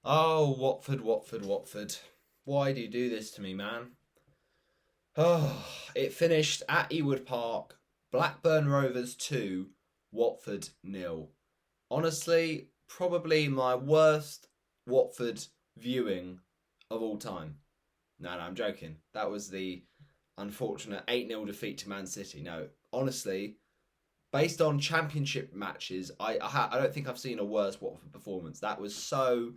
Oh, Watford, Watford, Watford. Why do you do this to me, man? Oh, it finished at Ewood Park. Blackburn Rovers 2, Watford nil. Honestly, probably my worst Watford viewing of all time. No, I'm joking. That was the unfortunate 8-0 defeat to Man City. No, honestly, based on championship matches, I don't think I've seen a worse Watford performance. That was so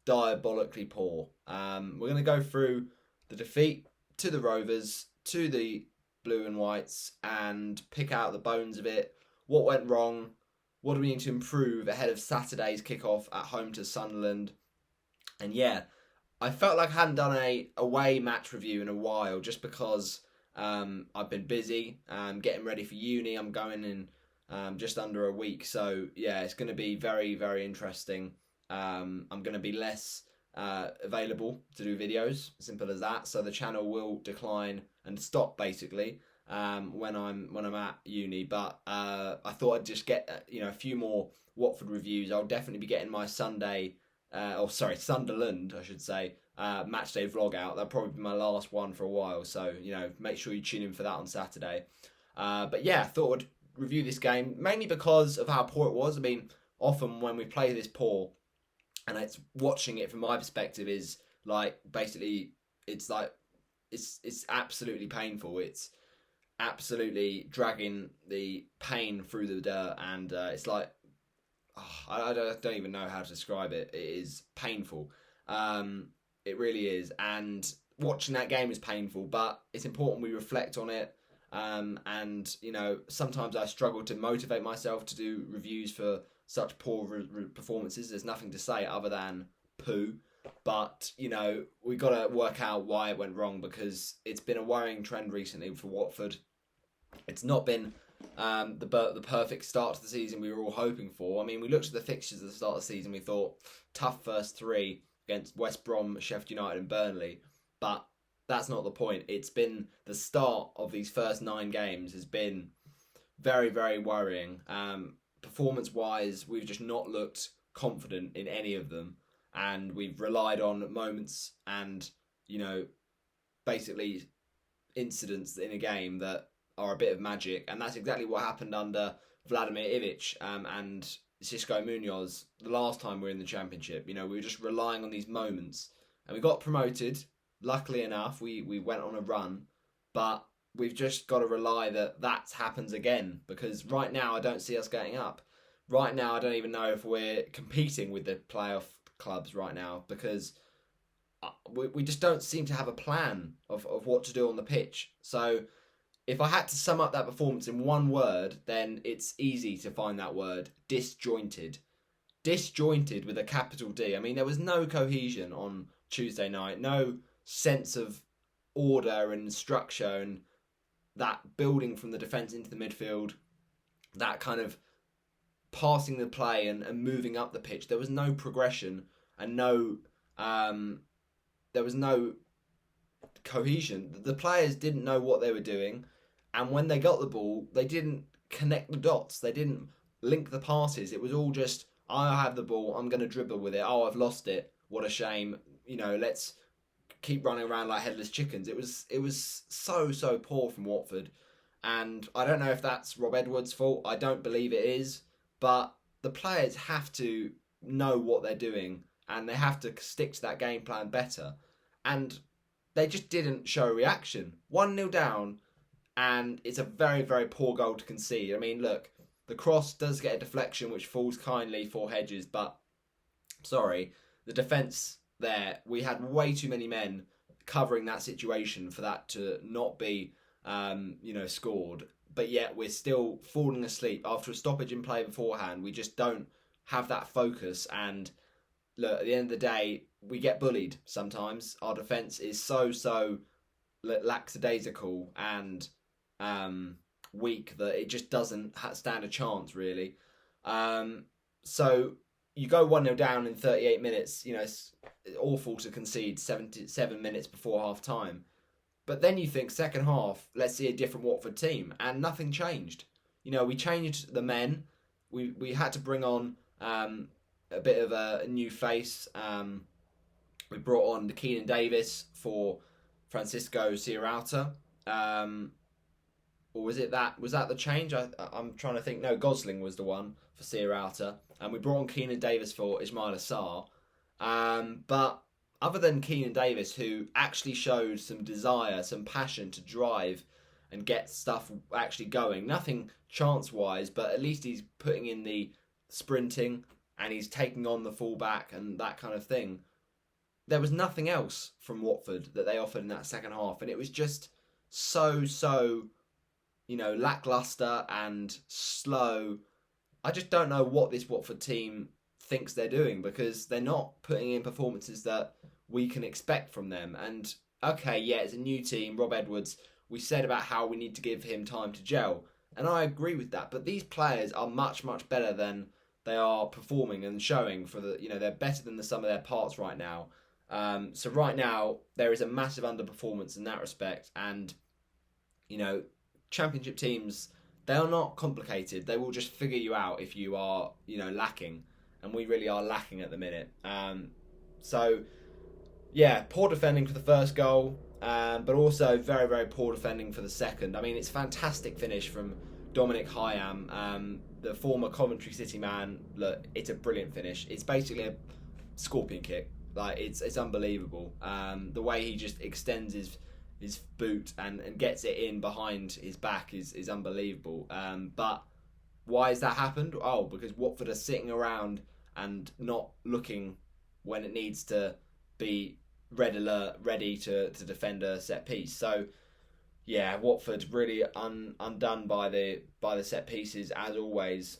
diabolically poor. We're going to go through the defeat to the Rovers, to the Blue and Whites, and pick out the bones of it. What went wrong? What do we need to improve ahead of Saturday's kickoff at home to Sunderland? And yeah, I felt like I hadn't done a away match review in a while, just because I've been busy getting ready for uni. I'm going in just under a week, so yeah, it's going to be very, very interesting. I'm going to be less available to do videos, simple as that. So the channel will decline and stop basically when I'm at uni. But I thought I'd just get a few more Watford reviews. I'll definitely be getting my Sunderland, I should say, match day vlog out. That'll probably be my last one for a while. So, make sure you tune in for that on Saturday. But yeah, I thought I'd review this game, mainly because of how poor it was. I mean, often when we play this poor, and it's watching it from my perspective is like, basically, it's like, it's absolutely painful. It's absolutely dragging the pain through the dirt, and it's like, I don't even know how to describe it. It is painful. It really is. And watching that game is painful, but it's important we reflect on it. And, sometimes I struggle to motivate myself to do reviews for such poor performances. There's nothing to say other than poo. But, we got to work out why it went wrong, because it's been a worrying trend recently for Watford. It's not been the perfect start to the season we were all hoping for. I mean, we looked at the fixtures at the start of the season. We thought tough first three against West Brom, Sheffield United, and Burnley. But that's not the point. It's been the start of these first 9 games has been very, very worrying. Performance-wise, we've just not looked confident in any of them, and we've relied on moments and basically incidents in a game that are a bit of magic, and that's exactly what happened under Vladimir Ivic and Xisco Munoz the last time we were in the Championship. We were just relying on these moments, and we got promoted. Luckily enough, we went on a run, but we've just got to rely that happens again, because right now I don't see us getting up. Right now I don't even know if we're competing with the playoff clubs right now, because we just don't seem to have a plan of what to do on the pitch. So if I had to sum up that performance in one word, then it's easy to find that word: disjointed. Disjointed with a capital D. I mean, there was no cohesion on Tuesday night, no sense of order and structure, and that building from the defence into the midfield, that kind of passing the play and moving up the pitch. There was no progression and there was no cohesion. The players didn't know what they were doing, and when they got the ball, they didn't connect the dots. They didn't link the passes. It was all just, I have the ball, I'm going to dribble with it. Oh, I've lost it. What a shame. Let's keep running around like headless chickens. It was so poor from Watford, and I don't know if that's Rob Edwards' fault. I don't believe it is, but the players have to know what they're doing, and they have to stick to that game plan better. And they just didn't show a reaction. 1-0 down, and it's a very, very poor goal to concede. I mean, look, the cross does get a deflection which falls kindly for Hedges, but sorry, the defence there, we had way too many men covering that situation for that to not be scored. But yet we're still falling asleep after a stoppage in play beforehand. We just don't have that focus, and look, at the end of the day, we get bullied sometimes. Our defence is so lackadaisical and weak that it just doesn't stand a chance, really. So you go 1-0 down in 38 minutes. It's awful to concede 77 minutes before half time. But then you think, second half, let's see a different Watford team. And nothing changed. We changed the men. We had to bring on a bit of a new face. We brought on the Keenan Davis for Francisco Sierralta. Or was it that? Was that the change? I'm trying to think. No, Gosling was the one for Sierralta, and we brought on Keenan Davis for Ismail Assar. But other than Keenan Davis, who actually showed some desire, some passion to drive and get stuff actually going, nothing chance-wise, but at least he's putting in the sprinting and he's taking on the fullback and that kind of thing. There was nothing else from Watford that they offered in that second half, and it was just so lackluster and slow. I just don't know what this Watford team thinks they're doing, because they're not putting in performances that we can expect from them. And okay, yeah, it's a new team, Rob Edwards. We said about how we need to give him time to gel, and I agree with that. But these players are much better than they are performing and showing for the. They're better than the sum of their parts right now. So right now there is a massive underperformance in that respect, and Championship teams, they are not complicated. They will just figure you out if you are lacking, and we really are lacking at the minute. So yeah, poor defending for the first goal, but also very poor defending for the second. I mean, it's a fantastic finish from Dominic Hyam, the former Coventry City man. Look, it's a brilliant finish. It's basically a scorpion kick. Like it's unbelievable. The way he just extends his boot and gets it in behind his back is unbelievable. But why has that happened? Oh, because Watford are sitting around and not looking when it needs to be red alert, ready to defend a set piece. So yeah, Watford really undone by the set pieces as always.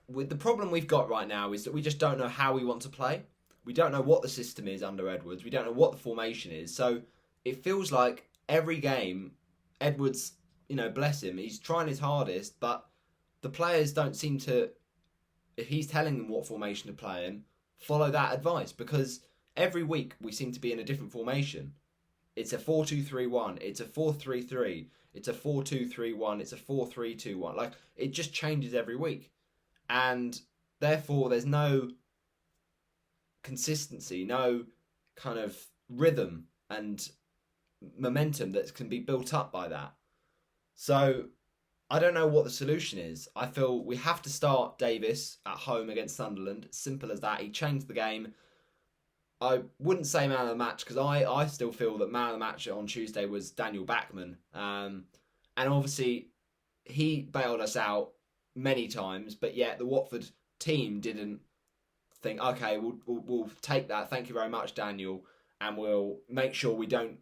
With the problem we've got right now is that we just don't know how we want to play. We don't know what the system is under Edwards. We don't know what the formation is. So it feels like every game, Edwards, bless him, he's trying his hardest, but the players don't seem to, if he's telling them what formation to play in, follow that advice, because every week we seem to be in a different formation. It's a 4-2-3-1, it's a 4-3-3, it's a 4-2-3-1, it's a 4-3-2-1. Like, it just changes every week. And therefore there's no consistency, no kind of rhythm and momentum that can be built up by that. So I don't know what the solution is. I feel we have to start Davis at home against Sunderland. Simple as that. He changed the game. I wouldn't say man of the match, because I still feel that man of the match on Tuesday was Daniel Bachmann. And obviously he bailed us out many times, but yet the Watford team didn't think, okay, we'll take that. Thank you very much, Daniel, and we'll make sure we don't,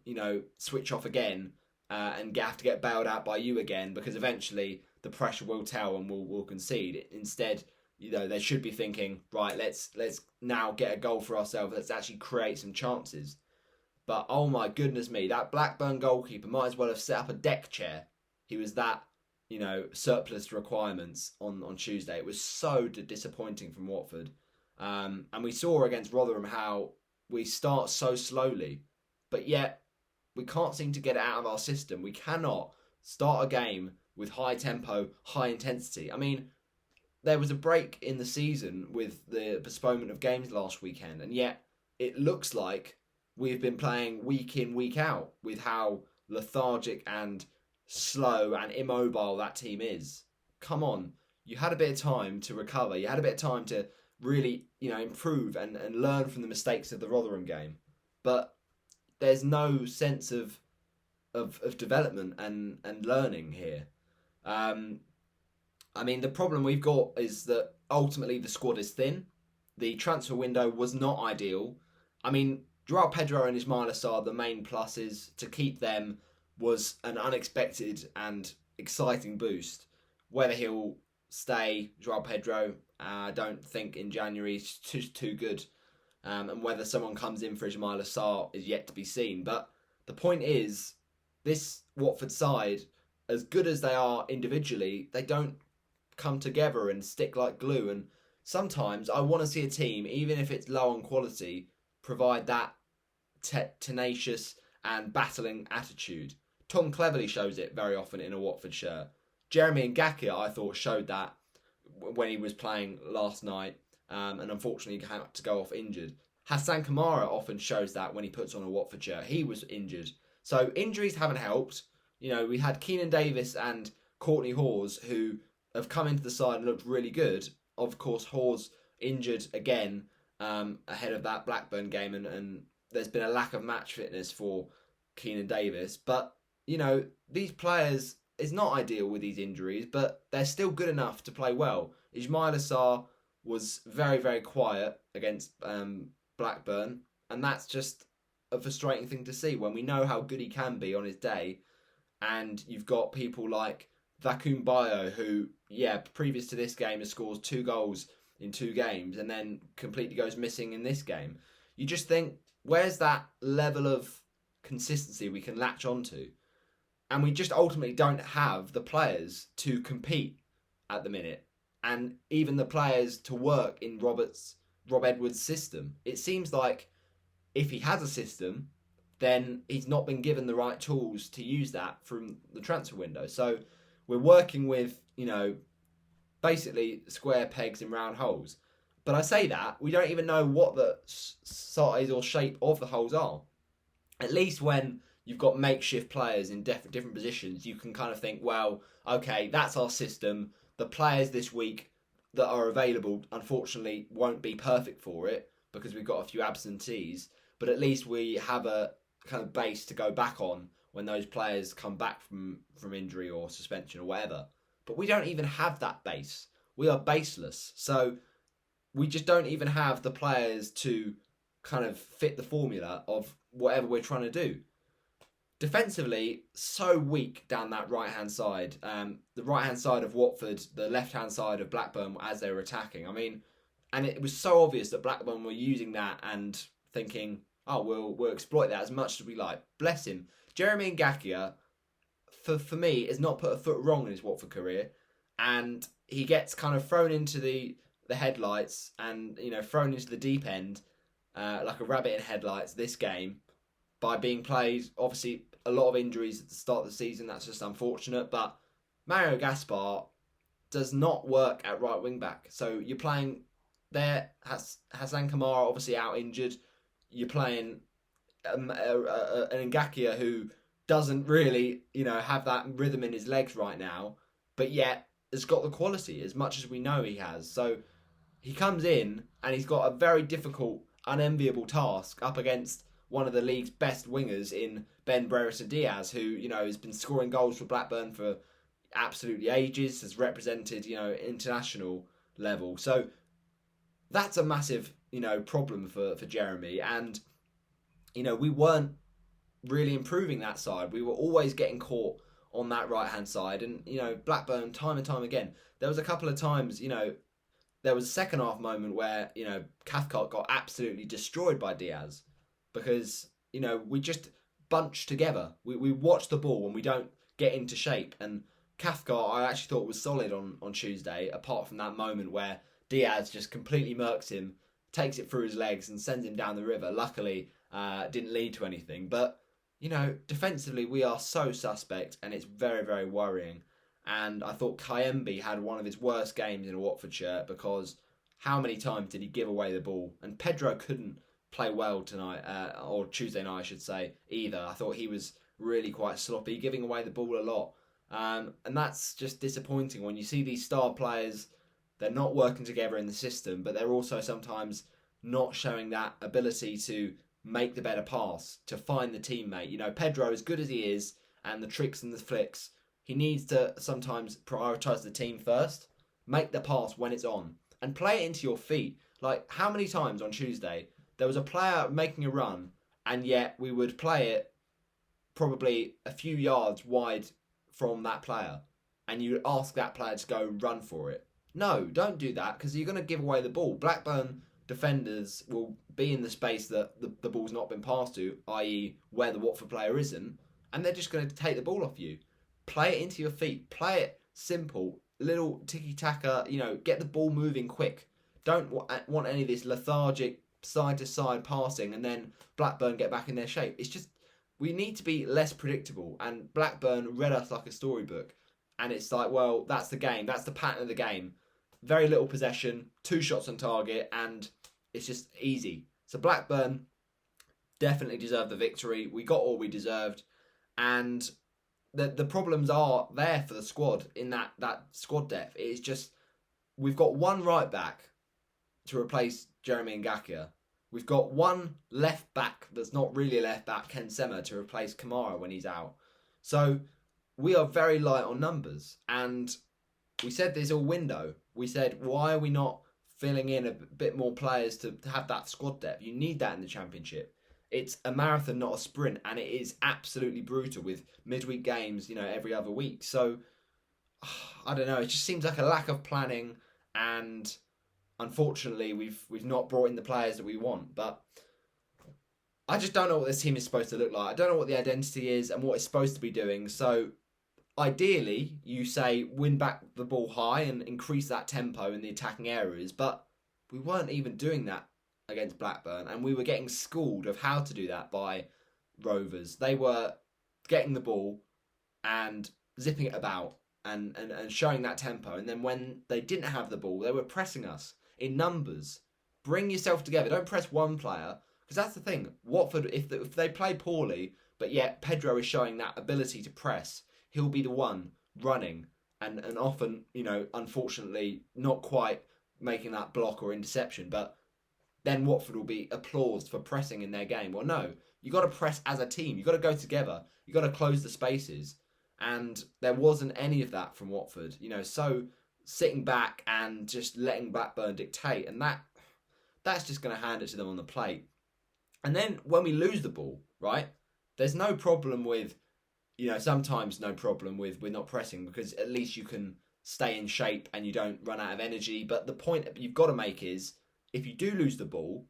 switch off again and have to get bailed out by you again, because eventually the pressure will tell and we'll concede. Instead, they should be thinking, right, let's now get a goal for ourselves. Let's actually create some chances. But oh my goodness me, that Blackburn goalkeeper might as well have set up a deck chair. He was that surplus to requirements on Tuesday. It was so disappointing from Watford. And we saw against Rotherham how we start so slowly, but yet we can't seem to get it out of our system. We cannot start a game with high tempo, high intensity. I mean, there was a break in the season with the postponement of games last weekend, and yet it looks like we've been playing week in, week out with how lethargic and slow and immobile that team is. Come on, you had a bit of time to recover. You had a bit of time to really, improve and learn from the mistakes of the Rotherham game. But there's no sense of development and learning here. I mean, the problem we've got is that ultimately the squad is thin. The transfer window was not ideal. I mean, Joao Pedro and Ismail Assar, the main pluses. To keep them was an unexpected and exciting boost. Whether he'll stay, Joao Pedro, I don't think in January is too good. And whether someone comes in for Ismail Assar is yet to be seen. But the point is, this Watford side, as good as they are individually, they don't come together and stick like glue. And sometimes I want to see a team, even if it's low on quality, provide that tenacious and battling attitude. Tom Cleverley shows it very often in a Watford shirt. Jeremy Ngakia, I thought, showed that when he was playing last night, and unfortunately had to go off injured. Hassan Kamara often shows that when he puts on a Watford shirt. He was injured. So injuries haven't helped. We had Keenan Davis and Courtney Hawes who have come into the side and looked really good. Of course, Hawes injured again ahead of that Blackburn game, and there's been a lack of match fitness for Keenan Davis. But, these players, it's not ideal with these injuries, but they're still good enough to play well. Ismail Assar was very, very quiet against Blackburn, and that's just a frustrating thing to see when we know how good he can be on his day, and you've got people like Vacuum Bio who, previous to this game has scored 2 goals in 2 games and then completely goes missing in this game. You just think, where's that level of consistency we can latch onto? And we just ultimately don't have the players to compete at the minute, and even the players to work in Rob Edwards' system. It seems like if he has a system, then he's not been given the right tools to use that from the transfer window. So we're working with, basically square pegs in round holes. But I say that, we don't even know what the size or shape of the holes are. At least when you've got makeshift players in different positions, you can kind of think, well, okay, that's our system. The players this week that are available, unfortunately, won't be perfect for it because we've got a few absentees. But at least we have a kind of base to go back on when those players come back from injury or suspension or whatever. But we don't even have that base. We are baseless. So we just don't even have the players to kind of fit the formula of whatever we're trying to do. Defensively, so weak down that right-hand side. The right-hand side of Watford, the left-hand side of Blackburn as they were attacking. And it was so obvious that Blackburn were using that and thinking, we'll exploit that as much as we like. Bless him. Jeremy Ngakia, for me, has not put a foot wrong in his Watford career. And he gets kind of thrown into the headlights and, thrown into the deep end like a rabbit in headlights this game by being played. Obviously, a lot of injuries at the start of the season. That's just unfortunate. But Mario Gaspar does not work at right wing back. So you're playing there. Hassan Kamara obviously out injured. You're playing an Ngakia who doesn't really, have that rhythm in his legs right now, but yet has got the quality as much as we know he has. So he comes in and he's got a very difficult, unenviable task up against one of the league's best wingers in Ben Brereton Diaz, who, has been scoring goals for Blackburn for absolutely ages, has represented, international level. So that's a massive, problem for Jeremy. And, we weren't really improving that side. We were always getting caught on that right-hand side. And, Blackburn, time and time again, there was a couple of times, there was a second half moment where, Cathcart got absolutely destroyed by Diaz because, we just bunch together. We watch the ball and we don't get into shape. And Cathcart, I actually thought was solid on Tuesday, apart from that moment where Diaz just completely murks him, takes it through his legs and sends him down the river. Luckily, didn't lead to anything. But, defensively, we are so suspect and it's very, very worrying. And I thought Kayembe had one of his worst games in a Watford shirt because how many times did he give away the ball? And Pedro couldn't play well tonight, or Tuesday night, I should say, either. I thought he was really quite sloppy, giving away the ball a lot. And that's just disappointing when you see these star players, they're not working together in the system, but they're also sometimes not showing that ability to make the better pass, to find the teammate. Pedro, as good as he is, and the tricks and the flicks, he needs to sometimes prioritise the team first, make the pass when it's on, and play it into your feet. Like, how many times on Tuesday there was a player making a run, and yet we would play it probably a few yards wide from that player, and you would ask that player to go run for it. No, don't do that, because you're going to give away the ball. Blackburn defenders will be in the space that the ball's not been passed to, i.e. where the Watford player isn't, and they're just going to take the ball off you. Play it into your feet. Play it simple. Little tiki-taka, get the ball moving quick. Don't want any of this lethargic side-to-side passing and then Blackburn get back in their shape. It's just, we need to be less predictable, and Blackburn read us like a storybook. And it's like, well, that's the game. That's the pattern of the game. very little possession, 2 shots on target, and it's just easy. So Blackburn definitely deserved the victory. We got all we deserved, and the problems are there for the squad in that squad depth. It's just we've got one right back to replace Jeremy Ngakia. We've got one left back that's not really a left back, Ken Sema, to replace Kamara when he's out. So we are very light on numbers. And we said this all window. We said, why are we not filling in a bit more players to have that squad depth? You need that in the Championship. It's a marathon, not a sprint. And it is absolutely brutal with midweek games, every other week. So, I don't know. It just seems like a lack of planning, and unfortunately, we've not brought in the players that we want. But I just don't know what this team is supposed to look like. I don't know what the identity is and what it's supposed to be doing. So ideally, you say win back the ball high and increase that tempo in the attacking areas. But we weren't even doing that against Blackburn, and we were getting schooled of how to do that by Rovers. They were getting the ball and zipping it about and showing that tempo. And then when they didn't have the ball, they were pressing us in numbers. Bring yourself together. Don't press one player, because that's the thing. Watford, if they play poorly, but yet Pedro is showing that ability to press, he'll be the one running and often, unfortunately, not quite making that block or interception. But then Watford will be applauded for pressing in their game. Well, no, you got to press as a team. You got to go together. You got to close the spaces. And there wasn't any of that from Watford. So sitting back and just letting Blackburn dictate, and that's just going to hand it to them on the plate. And then when we lose the ball, right, there's no problem with, sometimes no problem with not pressing, because at least you can stay in shape and you don't run out of energy. But the point you've got to make is, if you do lose the ball,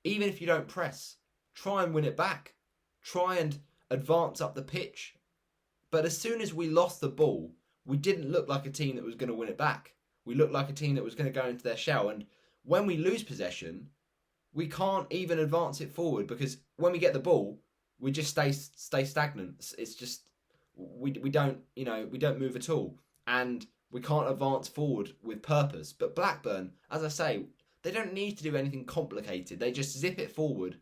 even if you don't press, try and win it back. Try and advance up the pitch. But as soon as we lost the ball, we didn't look like a team that was going to win it back. We looked like a team that was going to go into their shell. And when we lose possession, we can't even advance it forward, because when we get the ball, we just stay stagnant. It's just we don't move at all, and we can't advance forward with purpose. But Blackburn, as I say, they don't need to do anything complicated. They just zip it forward,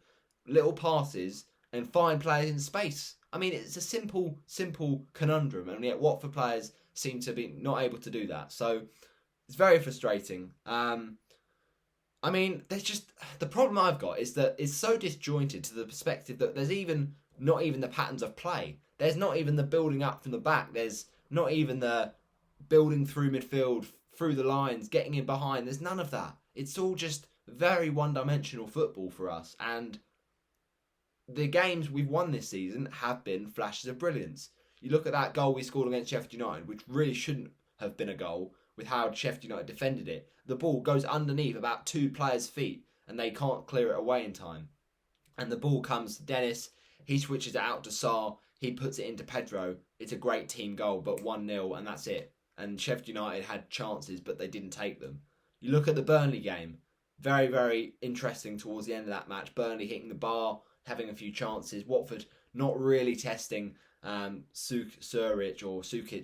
little passes, and find players in space. I mean, it's a simple conundrum, and yet Watford players seem to be not able to do that. So it's very frustrating. I mean, there's just, the problem I've got is that it's so disjointed to the perspective that there's not even the patterns of play. There's not even the building up from the back. There's not even the building through midfield, through the lines, getting in behind. There's none of that. It's all just very one-dimensional football for us. And the games we've won this season have been flashes of brilliance. You look at that goal we scored against Sheffield United, which really shouldn't have been a goal with how Sheffield United defended it. The ball goes underneath about 2 players' feet and they can't clear it away in time. And the ball comes to Dennis. He switches it out to Sarr. He puts it into Pedro. It's a great team goal, but 1-0 and that's it. And Sheffield United had chances, but they didn't take them. You look at the Burnley game. Very, very interesting towards the end of that match. Burnley hitting the bar, having a few chances. Watford not really testing Sukic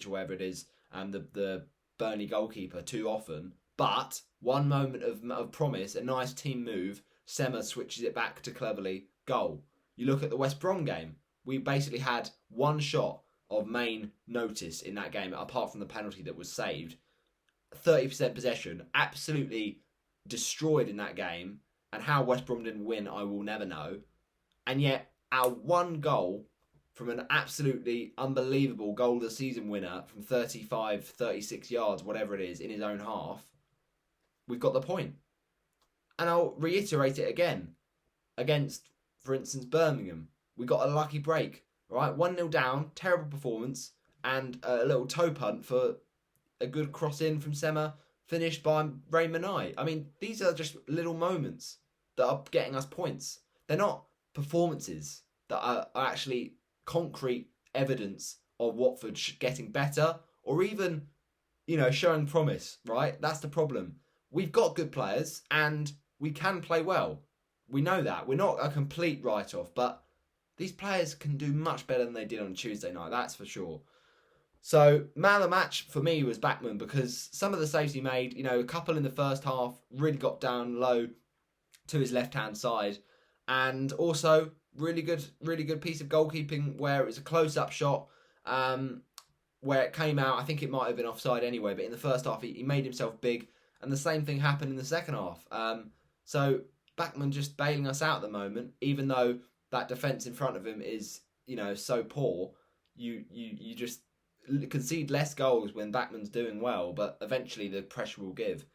or whatever it is, the Burnley goalkeeper too often. But one moment of promise, a nice team move, Sema switches it back to cleverly, goal. You look at the West Brom game, we basically had one shot of main notice in that game, apart from the penalty that was saved. 30% possession, absolutely destroyed in that game, and how West Brom didn't win, I will never know. And yet, our one goal from an absolutely unbelievable goal of the season winner from 35, 36 yards, whatever it is, in his own half, we've got the point. And I'll reiterate it again. Against, for instance, Birmingham, we got a lucky break. Right, 1-0 down, terrible performance, and a little toe punt for a good cross in from Sema, finished by Ray Manai. I mean, these are just little moments that are getting us points. They're not performances that are actually concrete evidence of Watford getting better, or even, showing promise, right? That's the problem. We've got good players, and we can play well. We know that. We're not a complete write-off, but these players can do much better than they did on Tuesday night, that's for sure. So, man of the match for me was Bachmann because some of the saves he made, a couple in the first half really got down low to his left-hand side. And also, really good piece of goalkeeping where it was a close-up shot where it came out. I think it might have been offside anyway, but in the first half, he made himself big. And the same thing happened in the second half. So, Bachmann just bailing us out at the moment, even though that defence in front of him is, so poor. You just concede less goals when Bachmann's doing well, but eventually the pressure will give.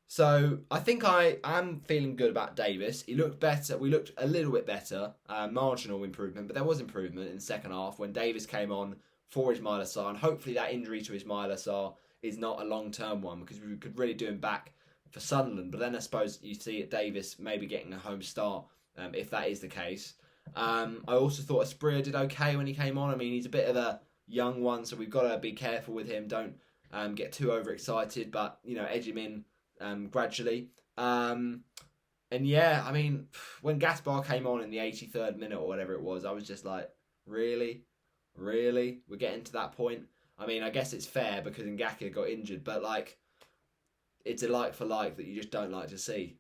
So I think I am feeling good about Davis. He looked better. We looked a little bit better, marginal improvement, but there was improvement in the second half when Davis came on for Ismaila Sarr, and hopefully that injury to Ismaila Sarr is not a long-term one because we could really do him back for Sunderland. But then I suppose you see it Davis maybe getting a home start if that is the case. I also thought Asprilla did okay when he came on. I mean, he's a bit of a young one, so we've got to be careful with him. Don't get too overexcited, but edge him in gradually. And yeah, I mean, when Gaspar came on in the 83rd minute or whatever it was, I was just like, really, we're getting to that point. I mean, I guess it's fair because Ngaka got injured, but like, it's a like for like that you just don't like to see.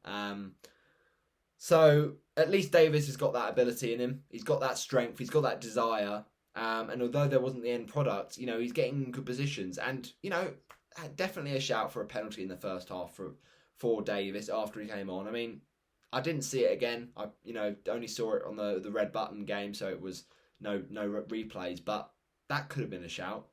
So at least Davis has got that ability in him. He's got that strength. He's got that desire. And although there wasn't the end product, he's getting good positions. And, definitely a shout for a penalty in the first half for Davis after he came on. I mean, I didn't see it again. I, only saw it on the Red Button game, so it was no replays. But that could have been a shout.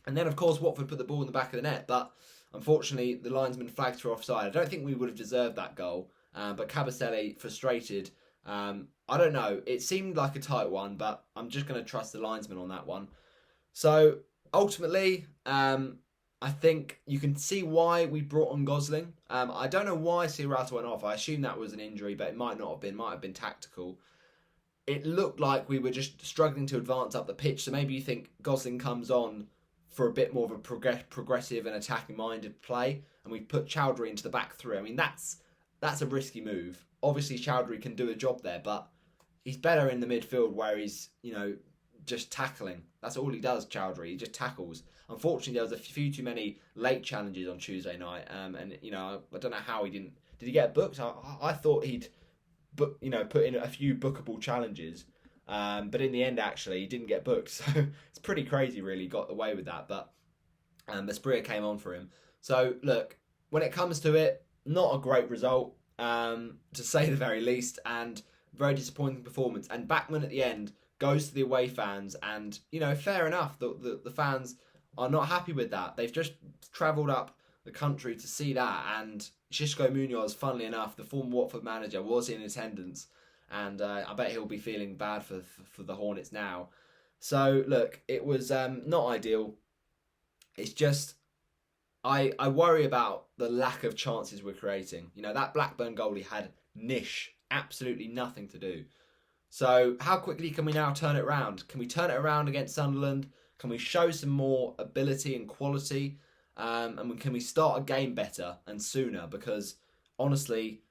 And then, of course, Watford put the ball in the back of the net. But unfortunately, the linesman flagged for offside. I don't think we would have deserved that goal. But Kabasele frustrated. I don't know. It seemed like a tight one, but I'm just going to trust the linesman on that one. So ultimately, I think you can see why we brought on Gosling. I don't know why Sierrata went off. I assume that was an injury, but it might not have been. Might have been tactical. It looked like we were just struggling to advance up the pitch. So maybe you think Gosling comes on for a bit more of a progressive and attacking-minded play, and we put Chowdhury into the back three. I mean, that's a risky move. Obviously, Chowdhury can do a job there, but he's better in the midfield where he's, just tackling. That's all he does, Chowdhury. He just tackles. Unfortunately, there was a few too many late challenges on Tuesday night, and I don't know how he didn't. Did he get booked? I thought he'd, put in a few bookable challenges, but in the end, actually, he didn't get booked. So it's pretty crazy, really. Got away with that, but Asprilla came on for him. So look, when it comes to it, not a great result, to say the very least, and very disappointing performance. And Bachmann at the end goes to the away fans, and fair enough. The fans are not happy with that. They've just travelled up the country to see that, and Xisco Munoz, funnily enough, the former Watford manager, was in attendance, and I bet he'll be feeling bad for the Hornets now. So look, it was not ideal. It's just I worry about the lack of chances we're creating. That Blackburn goalie had absolutely nothing to do. So how quickly can we now turn it around? Can we turn it around against Sunderland? Can we show some more ability and quality? And can we start a game better and sooner? Because honestly,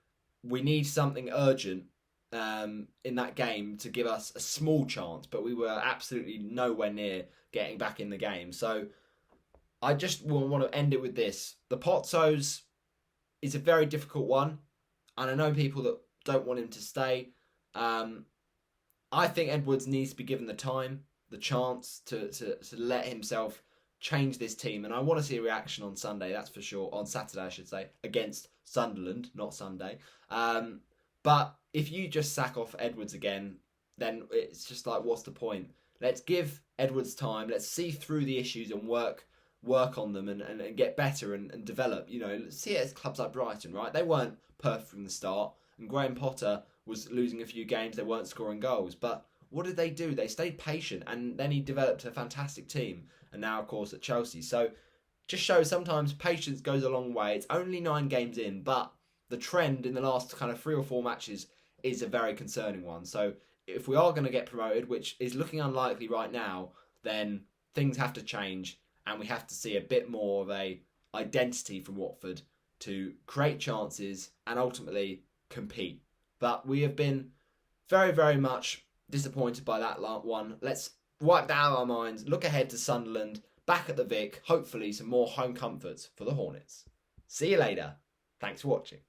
we need something urgent in that game to give us a small chance. But we were absolutely nowhere near getting back in the game. So I just want to end it with this. The Pozzos is a very difficult one. And I know people that don't want him to stay. I think Edwards needs to be given the time, the chance to let himself change this team. And I want to see a reaction on Sunday, that's for sure. On Saturday, I should say, against Sunderland, not Sunday. But if you just sack off Edwards again, then it's just like, what's the point? Let's give Edwards time. Let's see through the issues and work on them and get better and develop. See it as clubs like Brighton, right? They weren't perfect from the start. And Graham Potter was losing a few games. They weren't scoring goals. But what did they do? They stayed patient. And then he developed a fantastic team. And now, of course, at Chelsea. So just shows sometimes patience goes a long way. It's only 9 games in. But the trend in the last kind of 3 or 4 matches is a very concerning one. So if we are going to get promoted, which is looking unlikely right now, then things have to change. And we have to see a bit more of a identity from Watford to create chances and ultimately compete. But we have been very, very much disappointed by that one. Let's wiped out of our minds. Look ahead to Sunderland, back at the Vic. Hopefully, some more home comforts for the Hornets. See you later. Thanks for watching.